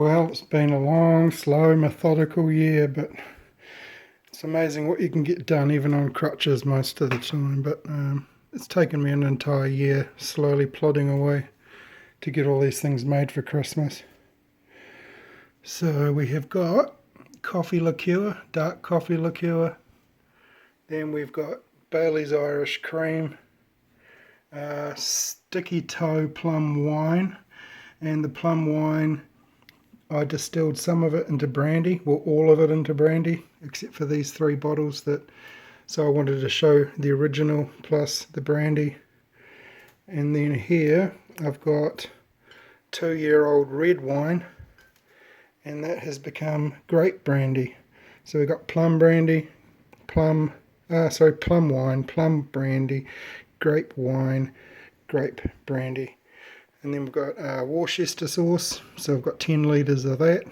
Well, it's been a long, slow, methodical year, but it's amazing what you can get done even on crutches most of the time. But it's taken me an entire year slowly plodding away to get all these things made for Christmas. So we have got coffee liqueur, dark coffee liqueur. Then we've got Bailey's Irish Cream, sticky toe plum wine, and the plum wine I distilled some of it into brandy, well all of it into brandy, except for these 3 bottles so I wanted to show the original plus the brandy. And then here I've got 2-year-old red wine, and that has become grape brandy. So we've got plum brandy, plum wine, plum brandy, grape wine, grape brandy. And then we've got Worcester sauce, so I've got 10 litres of that.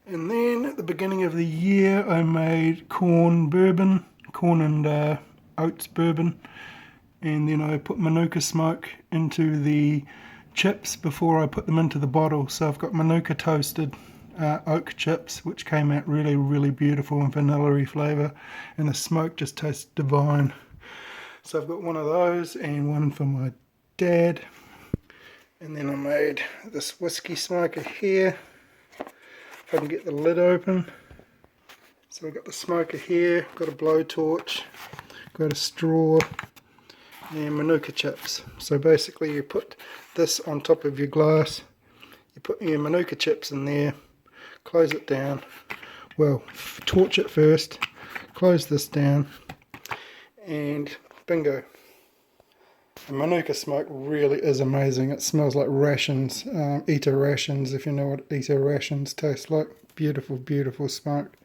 And then at the beginning of the year I made corn and oats bourbon. And then I put Manuka smoke into the chips before I put them into the bottle. So I've got Manuka toasted oak chips, which came out really, really beautiful and vanilla-y flavour. And the smoke just tastes divine. So I've got one of those and one for my dad. And then I made this whiskey smoker here, if I can get the lid open. So I've got the smoker here, got a blowtorch, got a straw, and Manuka chips. So basically you put this on top of your glass, you put your Manuka chips in there, close it down, well, torch it first, close this down, and bingo. The Manuka smoke really is amazing. It smells like rations, Eater rations, if you know what Eater rations taste like. Beautiful, beautiful smoke.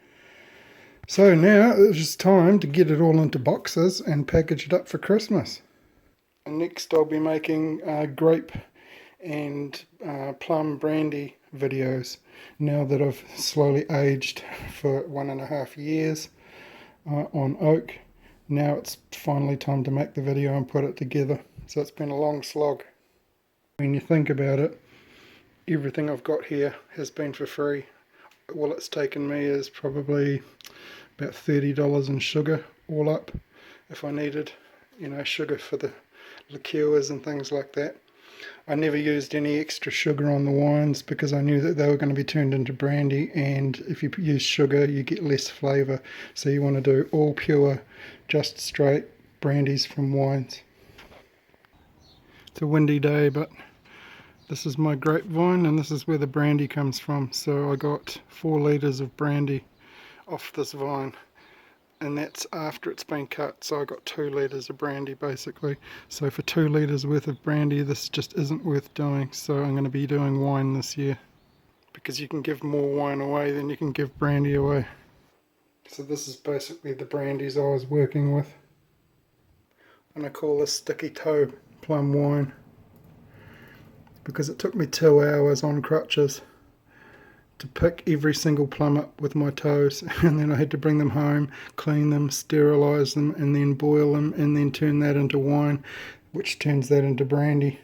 So now it's just time to get it all into boxes and package it up for Christmas. And next I'll be making grape and plum brandy videos now that I've slowly aged for 1.5 years on oak. Now it's finally time to make the video and put it together. So it's been a long slog. When you think about it, everything I've got here has been for free. All it's taken me is probably about $30 in sugar all up, if I needed, sugar for the liqueurs and things like that. I never used any extra sugar on the wines because I knew that they were going to be turned into brandy, and if you use sugar you get less flavour. So you want to do all pure, just straight brandies from wines. It's a windy day, but this is my grapevine and this is where the brandy comes from. So I got 4 litres of brandy off this vine, and that's after it's been cut. So I got 2 litres of brandy basically. So for 2 litres worth of brandy, this just isn't worth doing. So I'm going to be doing wine this year, because you can give more wine away than you can give brandy away. So this is basically the brandies I was working with, and I call this sticky toe plum wine because it took me 2 hours on crutches to pick every single plum up with my toes, and then I had to bring them home, clean them, sterilise them, and then boil them, and then turn that into wine, which turns that into brandy.